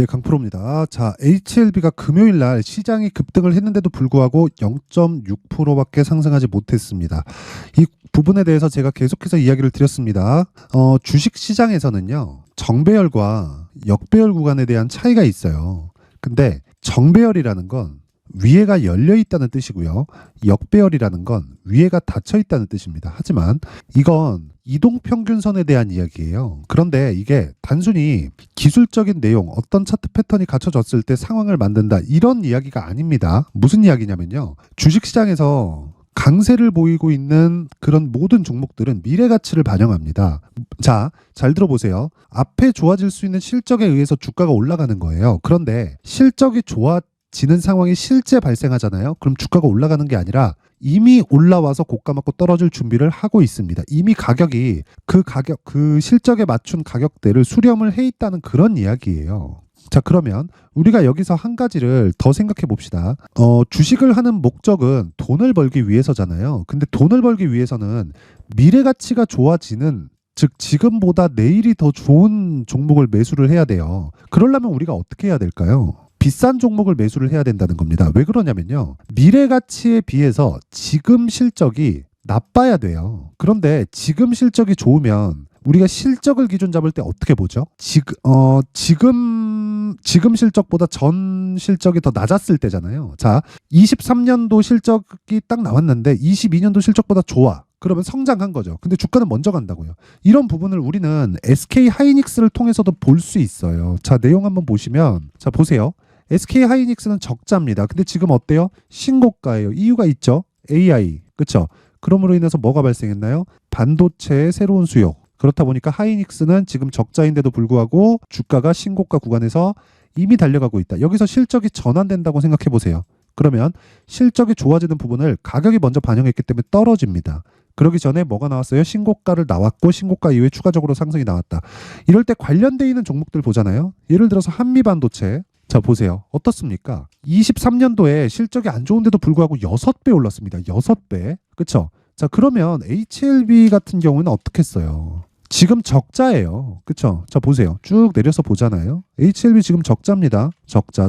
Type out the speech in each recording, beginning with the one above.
네, 강프로입니다. 자, HLB가 금요일 날 시장이 급등을 했는데도 불구하고 0.6%밖에 상승하지 못했습니다. 이 부분에 대해서 제가 계속해서 이야기를 드렸습니다. 주식 시장에서는요, 정배열과 역배열 구간에 대한 차이가 있어요. 근데 정배열이라는 건 위에가 열려 있다는 뜻이고요. 역배열이라는 건 위에가 닫혀 있다는 뜻입니다. 하지만 이건 이동평균선에 대한 이야기예요. 그런데 이게 단순히 기술적인 내용, 어떤 차트 패턴이 갖춰졌을 때 상황을 만든다, 이런 이야기가 아닙니다. 무슨 이야기냐면요, 주식시장에서 강세를 보이고 있는 그런 모든 종목들은 미래 가치를 반영합니다. 자, 잘 들어보세요. 앞에 좋아질 수 있는 실적에 의해서 주가가 올라가는 거예요. 그런데 실적이 좋아지는 상황이 실제 발생하잖아요. 그럼 주가가 올라가는 게 아니라 이미 올라와서 고가 맞고 떨어질 준비를 하고 있습니다. 이미 가격이 그 실적에 맞춘 가격대를 수렴을 해 있다는 그런 이야기예요. 자, 그러면 우리가 여기서 한 가지를 더 생각해 봅시다. 주식을 하는 목적은 돈을 벌기 위해서잖아요. 근데 돈을 벌기 위해서는 미래 가치가 좋아지는, 즉 지금보다 내일이 더 좋은 종목을 매수를 해야 돼요. 그러려면 우리가 어떻게 해야 될까요? 비싼 종목을 매수를 해야 된다는 겁니다. 왜 그러냐면요, 미래 가치에 비해서 지금 실적이 나빠야 돼요. 그런데 지금 실적이 좋으면 우리가 실적을 기준 잡을 때 어떻게 보죠? 지금 실적보다 전 실적이 더 낮았을 때잖아요. 자, 23년도 실적이 딱 나왔는데 22년도 실적보다 좋아. 그러면 성장한 거죠. 근데 주가는 먼저 간다고요. 이런 부분을 우리는 SK 하이닉스를 통해서도 볼 수 있어요. 자, 내용 한번 보시면, 자, 보세요. SK 하이닉스는 적자입니다. 근데 지금 어때요? 신고가예요. 이유가 있죠. AI. 그렇죠? 그럼으로 인해서 뭐가 발생했나요? 반도체의 새로운 수요. 그렇다 보니까 하이닉스는 지금 적자인데도 불구하고 주가가 신고가 구간에서 이미 달려가고 있다. 여기서 실적이 전환된다고 생각해 보세요. 그러면 실적이 좋아지는 부분을 가격이 먼저 반영했기 때문에 떨어집니다. 그러기 전에 뭐가 나왔어요? 신고가를 나왔고 신고가 이후에 추가적으로 상승이 나왔다. 이럴 때 관련돼 있는 종목들 보잖아요. 예를 들어서 한미반도체. 자, 보세요. 어떻습니까? 23년도에 실적이 안 좋은데도 불구하고 6배 올랐습니다. 6배. 그쵸? 자, 그러면 HLB 같은 경우는 어떻겠어요? 지금 적자예요. 그쵸? 자, 보세요. 쭉 내려서 보잖아요. HLB 지금 적자입니다. 적자.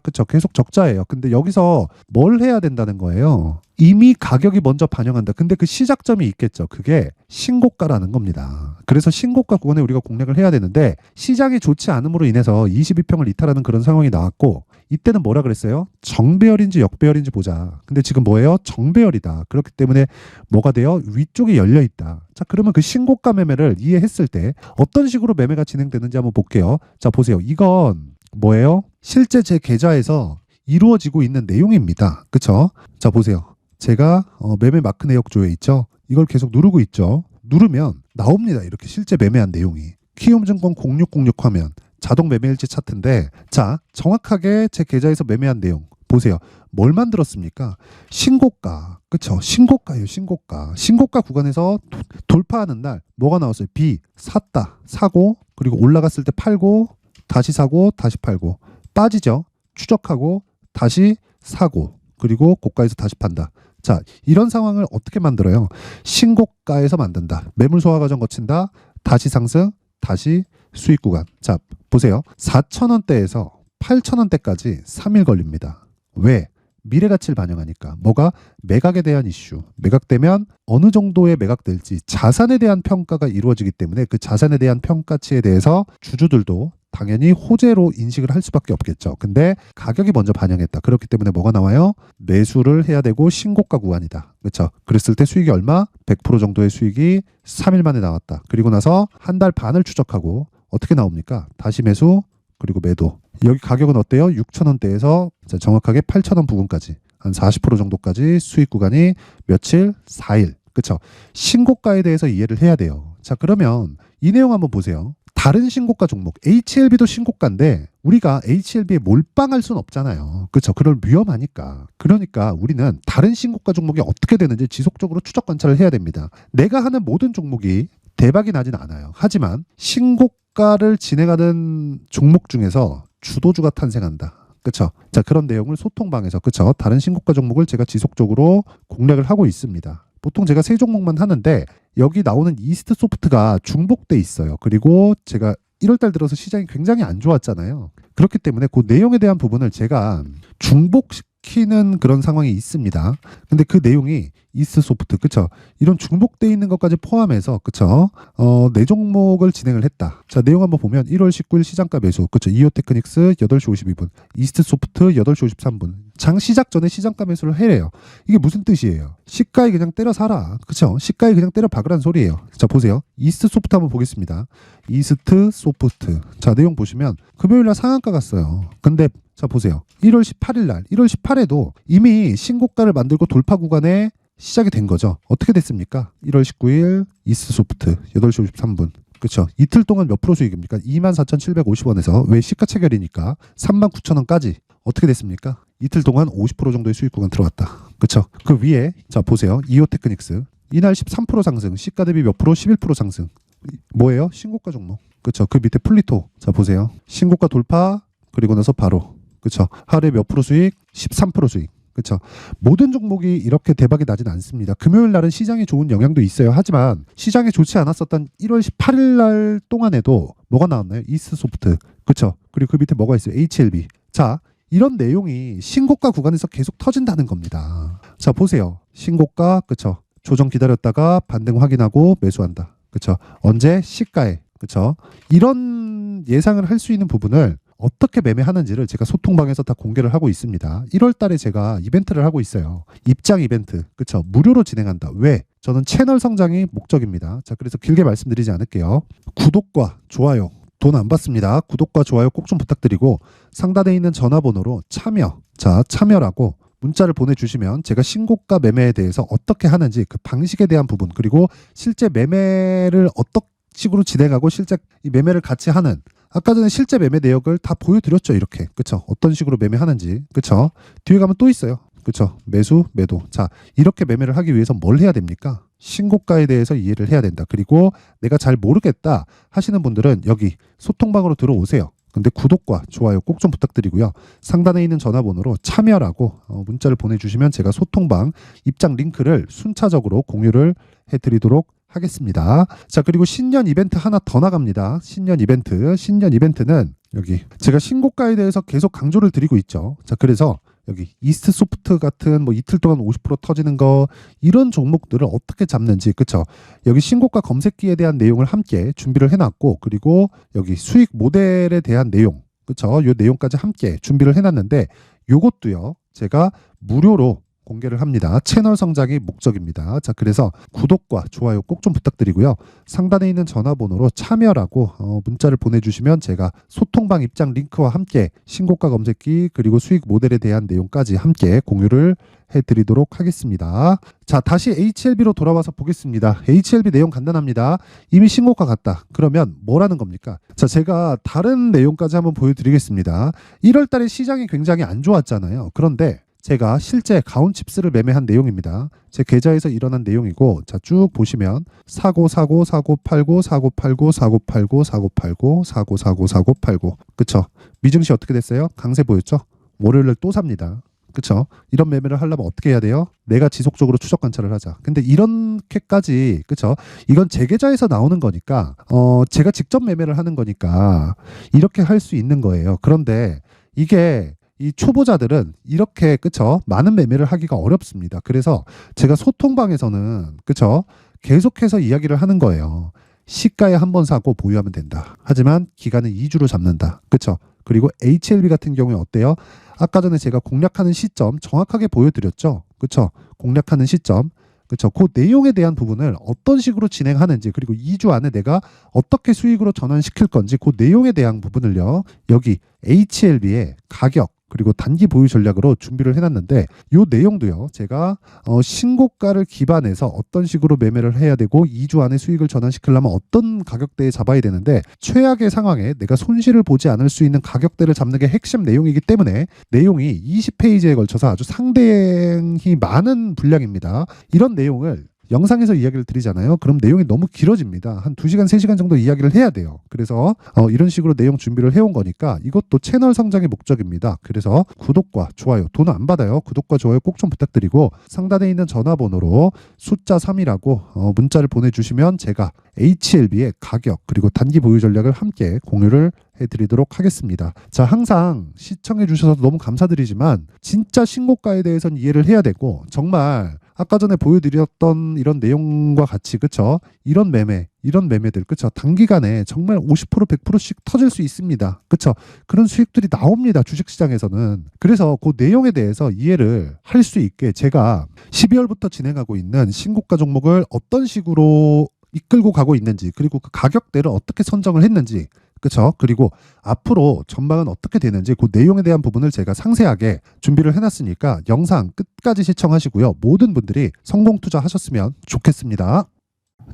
그쵸? 계속 적자예요. 근데 여기서 뭘 해야 된다는 거예요? 이미 가격이 먼저 반영한다. 근데 그 시작점이 있겠죠. 그게 신고가라는 겁니다. 그래서 신고가 구간에 우리가 공략을 해야 되는데, 시장이 좋지 않음으로 인해서 22평을 이탈하는 그런 상황이 나왔고, 이때는 뭐라 그랬어요? 정배열인지 역배열인지 보자. 근데 지금 뭐예요? 정배열이다. 그렇기 때문에 뭐가 돼요? 위쪽이 열려 있다. 자, 그러면 그 신고가 매매를 이해했을 때 어떤 식으로 매매가 진행되는지 한번 볼게요. 자, 보세요. 이건 뭐예요? 실제 제 계좌에서 이루어지고 있는 내용입니다. 그쵸? 자, 보세요. 제가 매매 마크 내역 조에 있죠? 이걸 계속 누르고 있죠? 누르면 나옵니다. 이렇게 실제 매매한 내용이. 키움증권 0606 화면 자동 매매일지 차트인데, 자, 정확하게 제 계좌에서 매매한 내용 보세요. 뭘 만들었습니까? 신고가. 그쵸? 신고가예요. 신고가 구간에서 돌파하는 날 뭐가 나왔어요? B. 샀다. 사고, 그리고 올라갔을 때 팔고, 다시 사고, 다시 팔고, 빠지죠? 추적하고, 다시 사고, 그리고 고가에서 다시 판다. 자, 이런 상황을 어떻게 만들어요? 신고가에서 만든다. 매물 소화 과정 거친다. 다시 상승, 다시 수익 구간. 자, 보세요. 4,000원대에서 8,000원대까지 3일 걸립니다. 왜? 미래 가치를 반영하니까. 뭐가? 매각에 대한 이슈. 매각되면 어느 정도의 매각될지 자산에 대한 평가가 이루어지기 때문에 그 자산에 대한 평가치에 대해서 주주들도 당연히 호재로 인식을 할 수밖에 없겠죠. 근데 가격이 먼저 반영했다. 그렇기 때문에 뭐가 나와요? 매수를 해야 되고 신고가 구간이다. 그렇죠? 그랬을 때 수익이 얼마? 100% 정도의 수익이 3일 만에 나왔다. 그리고 나서 한 달 반을 추적하고 어떻게 나옵니까? 다시 매수, 그리고 매도. 여기 가격은 어때요? 6,000원대에서 정확하게 8,000원 부근까지 한 40% 정도까지 수익 구간이 며칠? 4일. 그렇죠? 신고가에 대해서 이해를 해야 돼요. 자, 그러면 이 내용 한번 보세요. 다른 신고가 종목, HLB도 신고가인데 우리가 HLB에 몰빵할 수는 없잖아요. 그렇죠? 그럴 위험하니까. 그러니까 우리는 다른 신고가 종목이 어떻게 되는지 지속적으로 추적 관찰을 해야 됩니다. 내가 하는 모든 종목이 대박이 나진 않아요. 하지만 신고가를 진행하는 종목 중에서 주도주가 탄생한다. 그렇죠? 자, 그런 내용을 소통방에서, 그렇죠? 다른 신고가 종목을 제가 지속적으로 공략을 하고 있습니다. 보통 제가 세 종목만 하는데 여기 나오는 이스트 소프트가 중복돼 있어요. 그리고 제가 1월달 들어서 시장이 굉장히 안 좋았잖아요. 그렇기 때문에 그 내용에 대한 부분을 제가 중복시키는 그런 상황이 있습니다. 근데 그 내용이 이스소프트, 그쵸? 이런 중복되어 있는 것까지 포함해서, 그쵸? 네 종목을 진행을 했다. 자, 내용 한번 보면 1월 19일 시장가 매수, 그쵸? 이오테크닉스 8시 52분, 이스트소프트 8시 53분. 장 시작 전에 시장가 매수를 해래요. 이게 무슨 뜻이에요? 시가에 그냥 때려 사라. 그쵸? 시가에 그냥 때려 박으란 소리예요. 자, 보세요. 이스트소프트 한번 보겠습니다. 이스트소프트. 자, 내용 보시면 금요일날 상한가 갔어요. 근데 자, 보세요. 1월 18일 날, 1월 18에도 이미 신고가를 만들고 돌파 구간에 시작이 된 거죠. 어떻게 됐습니까? 1월 19일 이스소프트 8시 53분. 그렇죠. 이틀 동안 몇 프로 수익입니까? 24,750원에서 왜 시가 체결이니까 39,000원까지 어떻게 됐습니까? 이틀 동안 50% 정도의 수익 구간 들어왔다. 그렇죠. 그 위에 자 보세요. 이오테크닉스 이날 13% 상승, 시가 대비 몇 프로? 11% 상승. 뭐예요? 신고가 종목. 그렇죠. 그 밑에 플리토. 자 보세요. 신고가 돌파 그리고 나서 바로 그렇죠. 하루에 몇 프로 수익? 13% 수익. 그렇죠. 모든 종목이 이렇게 대박이 나진 않습니다. 금요일 날은 시장에 좋은 영향도 있어요. 하지만 시장에 좋지 않았었던 1월 18일 날 동안에도 뭐가 나왔나요? 이스소프트. 그렇죠. 그리고 그 밑에 뭐가 있어요? HLB. 자, 이런 내용이 신고가 구간에서 계속 터진다는 겁니다. 자, 보세요. 신고가, 그렇죠. 조정 기다렸다가 반등 확인하고 매수한다. 그렇죠. 언제? 시가에. 그렇죠. 이런 예상을 할 수 있는 부분을 어떻게 매매하는지를 제가 소통방에서 다 공개를 하고 있습니다. 1월 달에 제가 이벤트를 하고 있어요. 입장 이벤트. 그쵸? 무료로 진행한다. 왜? 저는 채널 성장이 목적입니다. 자, 그래서 길게 말씀드리지 않을게요. 구독과 좋아요. 돈 안 받습니다. 구독과 좋아요 꼭 좀 부탁드리고 상단에 있는 전화번호로 참여. 자, 참여라고 문자를 보내주시면 제가 신고가 매매에 대해서 어떻게 하는지 그 방식에 대한 부분 그리고 실제 매매를 어떤 식으로 진행하고 실제 이 매매를 같이 하는 아까 전에 실제 매매 내역을 다 보여드렸죠. 이렇게. 그쵸? 어떤 식으로 매매하는지. 그쵸? 뒤에 가면 또 있어요. 그쵸? 매수, 매도. 자, 이렇게 매매를 하기 위해서 뭘 해야 됩니까? 신고가에 대해서 이해를 해야 된다. 그리고 내가 잘 모르겠다 하시는 분들은 여기 소통방으로 들어오세요. 근데 구독과 좋아요 꼭 좀 부탁드리고요. 상단에 있는 전화번호로 참여라고 문자를 보내주시면 제가 소통방 입장 링크를 순차적으로 공유를 해드리도록 하겠습니다. 자, 그리고 신년 이벤트 하나 더 나갑니다. 신년 이벤트. 신년 이벤트는 여기 제가 신고가에 대해서 계속 강조를 드리고 있죠. 자, 그래서 여기 이스트소프트 같은 뭐 이틀 동안 50% 터지는 거 이런 종목들을 어떻게 잡는지 그쵸? 여기 신고가 검색기에 대한 내용을 함께 준비를 해놨고 그리고 여기 수익 모델에 대한 내용 그쵸? 요 내용까지 함께 준비를 해놨는데 요것도요 제가 무료로 공개를 합니다. 채널 성장이 목적입니다. 자, 그래서 구독과 좋아요 꼭 좀 부탁드리고요. 상단에 있는 전화번호로 참여라고 문자를 보내주시면 제가 소통방 입장 링크와 함께 신고가 검색기 그리고 수익 모델에 대한 내용까지 함께 공유를 해드리도록 하겠습니다. 자, 다시 HLB로 돌아와서 보겠습니다. HLB 내용 간단합니다. 이미 신고가 갔다. 그러면 뭐라는 겁니까? 자, 제가 다른 내용까지 한번 보여드리겠습니다. 1월 달에 시장이 굉장히 안 좋았잖아요. 그런데 제가 실제 가온칩스를 매매한 내용입니다. 제 계좌에서 일어난 내용이고 자, 쭉 보시면 사고 사고 사고 팔고 사고 팔고 사고 팔고 사고 팔고 사고 사고 사고 팔고 그쵸? 미증시 어떻게 됐어요? 강세 보였죠? 월요일날 또 삽니다. 그쵸? 이런 매매를 하려면 어떻게 해야 돼요? 내가 지속적으로 추적 관찰을 하자. 근데 이렇게까지 그쵸? 이건 제 계좌에서 나오는 거니까 제가 직접 매매를 하는 거니까 이렇게 할 수 있는 거예요. 그런데 이게 이 초보자들은 이렇게 그쵸 많은 매매를 하기가 어렵습니다. 그래서 제가 소통방에서는 그쵸 계속해서 이야기를 하는 거예요. 시가에 한 번 사고 보유하면 된다. 하지만 기간은 2주로 잡는다. 그쵸? 그리고 HLB 같은 경우에 어때요? 아까 전에 제가 공략하는 시점 정확하게 보여드렸죠. 그쵸? 공략하는 시점. 그렇죠. 그 내용에 대한 부분을 어떤 식으로 진행하는지 그리고 2주 안에 내가 어떻게 수익으로 전환시킬 건지 그 내용에 대한 부분을요. 여기 HLB의 가격 그리고 단기 보유 전략으로 준비를 해놨는데 이 내용도요. 제가 신고가를 기반해서 어떤 식으로 매매를 해야 되고 2주 안에 수익을 전환시키려면 어떤 가격대에 잡아야 되는데 최악의 상황에 내가 손실을 보지 않을 수 있는 가격대를 잡는 게 핵심 내용이기 때문에 내용이 20페이지에 걸쳐서 아주 상당히 많은 분량입니다. 이런 내용을 영상에서 이야기를 드리잖아요. 그럼 내용이 너무 길어집니다. 한 2시간, 3시간 정도 이야기를 해야 돼요. 그래서 이런 식으로 내용 준비를 해온 거니까 이것도 채널 성장의 목적입니다. 그래서 구독과 좋아요, 돈 안 받아요. 구독과 좋아요 꼭 좀 부탁드리고 상단에 있는 전화번호로 숫자 3이라고 문자를 보내주시면 제가 HLB의 가격 그리고 단기 보유 전략을 함께 공유를 해드리도록 하겠습니다. 자, 항상 시청해 주셔서 너무 감사드리지만 진짜 신고가에 대해서는 이해를 해야 되고, 정말 아까 전에 보여드렸던 이런 내용과 같이, 그쵸? 이런 매매들, 그쵸? 단기간에 정말 50% 100%씩 터질 수 있습니다. 그쵸? 그런 수익들이 나옵니다. 주식시장에서는. 그래서 그 내용에 대해서 이해를 할 수 있게 제가 12월부터 진행하고 있는 신고가 종목을 어떤 식으로 이끌고 가고 있는지, 그리고 그 가격대를 어떻게 선정을 했는지, 그쵸? 그리고 앞으로 전망은 어떻게 되는지 그 내용에 대한 부분을 제가 상세하게 준비를 해놨으니까 영상 끝까지 시청하시고요. 모든 분들이 성공 투자하셨으면 좋겠습니다.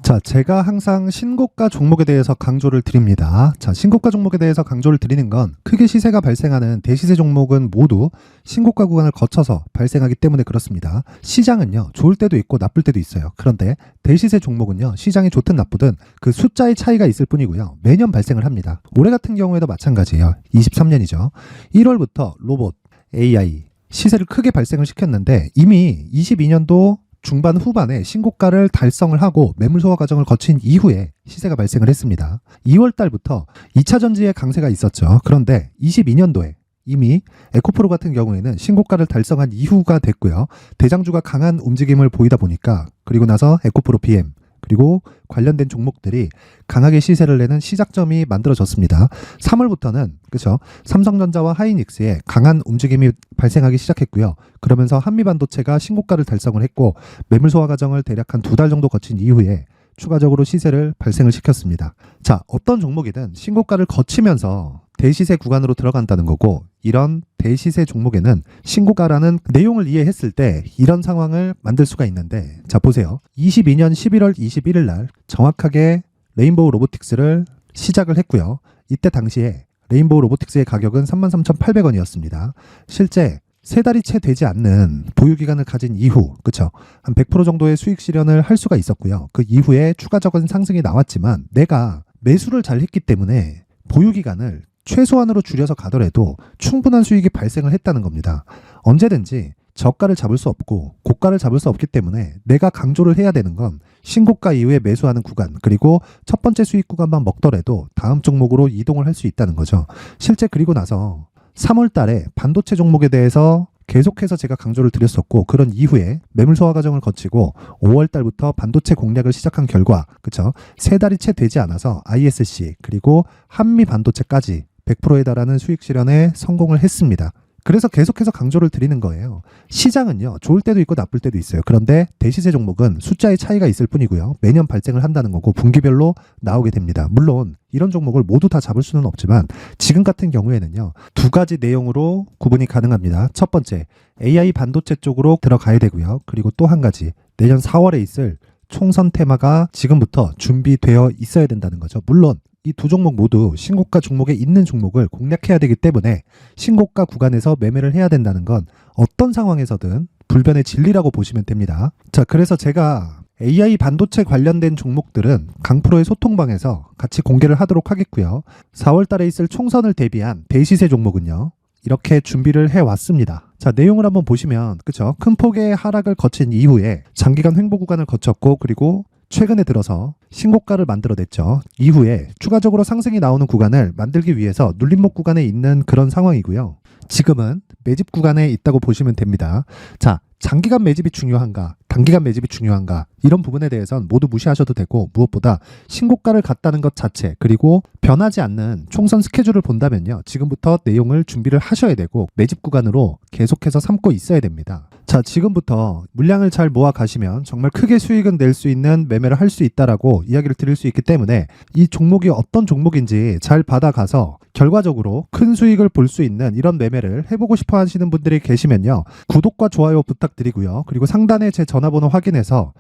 자, 제가 항상 신고가 종목에 대해서 강조를 드립니다. 자, 신고가 종목에 대해서 강조를 드리는 건 크게 시세가 발생하는 대시세 종목은 모두 신고가 구간을 거쳐서 발생하기 때문에 그렇습니다. 시장은요, 좋을 때도 있고 나쁠 때도 있어요. 그런데 대시세 종목은요, 시장이 좋든 나쁘든 그 숫자의 차이가 있을 뿐이고요. 매년 발생을 합니다. 올해 같은 경우에도 마찬가지예요. 23년이죠. 1월부터 로봇, AI, 시세를 크게 발생을 시켰는데 이미 22년도 중반 후반에 신고가를 달성을 하고 매물 소화 과정을 거친 이후에 시세가 발생을 했습니다. 2월 달부터 2차 전지의 강세가 있었죠. 그런데 22년도에 이미 에코프로 같은 경우에는 신고가를 달성한 이후가 됐고요. 대장주가 강한 움직임을 보이다 보니까, 그리고 나서 에코프로 PM 그리고 관련된 종목들이 강하게 시세를 내는 시작점이 만들어졌습니다. 3월부터는 그렇죠. 삼성전자와 하이닉스의 강한 움직임이 발생하기 시작했고요. 그러면서 한미반도체가 신고가를 달성을 했고 매물 소화 과정을 대략 한 2달 정도 거친 이후에 추가적으로 시세를 발생을 시켰습니다. 자, 어떤 종목이든 신고가를 거치면서 대시세 구간으로 들어간다는 거고, 이런 대시세 종목에는 신고가라는 내용을 이해했을 때 이런 상황을 만들 수가 있는데, 자 보세요. 22년 11월 21일 날 정확하게 레인보우 로보틱스를 시작을 했고요. 이때 당시에 레인보우 로보틱스의 가격은 33,800원이었습니다. 실제 3달이 채 되지 않는 보유기간을 가진 이후, 그쵸? 한 100% 정도의 수익 실현을 할 수가 있었고요. 그 이후에 추가적인 상승이 나왔지만 내가 매수를 잘 했기 때문에 보유기간을 최소한으로 줄여서 가더라도 충분한 수익이 발생을 했다는 겁니다. 언제든지 저가를 잡을 수 없고 고가를 잡을 수 없기 때문에 내가 강조를 해야 되는 건 신고가 이후에 매수하는 구간, 그리고 첫 번째 수익 구간만 먹더라도 다음 종목으로 이동을 할 수 있다는 거죠. 실제 그리고 나서 3월 달에 반도체 종목에 대해서 계속해서 제가 강조를 드렸었고, 그런 이후에 매물 소화 과정을 거치고 5월 달부터 반도체 공략을 시작한 결과, 그쵸? 3달이 채 되지 않아서 ISC 그리고 한미 반도체까지 100%에 달하는 수익 실현에 성공을 했습니다. 그래서 계속해서 강조를 드리는 거예요. 시장은요, 좋을 때도 있고 나쁠 때도 있어요. 그런데 대시세 종목은 숫자의 차이가 있을 뿐이고요. 매년 발생을 한다는 거고 분기별로 나오게 됩니다. 물론 이런 종목을 모두 다 잡을 수는 없지만 지금 같은 경우에는요, 2가지 내용으로 구분이 가능합니다. 첫 번째, AI 반도체 쪽으로 들어가야 되고요. 그리고 또 한 가지, 내년 4월에 있을 총선 테마가 지금부터 준비되어 있어야 된다는 거죠. 물론 이 두 종목 모두 신고가 종목에 있는 종목을 공략해야 되기 때문에 신고가 구간에서 매매를 해야 된다는 건 어떤 상황에서든 불변의 진리라고 보시면 됩니다. 자, 그래서 제가 AI 반도체 관련된 종목들은 강프로의 소통방에서 같이 공개를 하도록 하겠고요. 4월 달에 있을 총선을 대비한 대시세 종목은요, 이렇게 준비를 해왔습니다. 자, 내용을 한번 보시면, 그쵸? 큰 폭의 하락을 거친 이후에 장기간 횡보 구간을 거쳤고, 그리고 최근에 들어서 신고가를 만들어냈죠. 이후에 추가적으로 상승이 나오는 구간을 만들기 위해서 눌림목 구간에 있는 그런 상황이고요. 지금은 매집 구간에 있다고 보시면 됩니다. 자, 장기간 매집이 중요한가, 단기간 매집이 중요한가, 이런 부분에 대해서는 모두 무시하셔도 되고, 무엇보다 신고가를 갔다는 것 자체, 그리고 변하지 않는 총선 스케줄을 본다면요, 지금부터 내용을 준비를 하셔야 되고 매집 구간으로 계속해서 삼고 있어야 됩니다. 자, 지금부터 물량을 잘 모아 가시면 정말 크게 수익은 낼 수 있는 매매를 할 수 있다라고 이야기를 드릴 수 있기 때문에 이 종목이 어떤 종목인지 잘 받아가서 결과적으로 큰 수익을 볼 수 있는 이런 매매를 해보고 싶어 하시는 분들이 계시면요, 구독과 좋아요 부탁드리고요. 그리고 상단에 제 전화번호 확인해서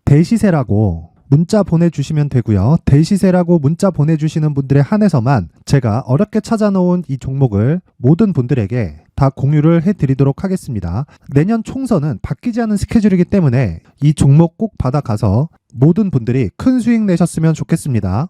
대시세라고 문자 보내주시면 되고요. 대시세라고 문자 보내주시는 분들에 한해서만 제가 어렵게 찾아놓은 이 종목을 모든 분들에게 다 공유를 해드리도록 하겠습니다. 내년 총선은 바뀌지 않은 스케줄이기 때문에 이 종목 꼭 받아가서 모든 분들이 큰 수익 내셨으면 좋겠습니다.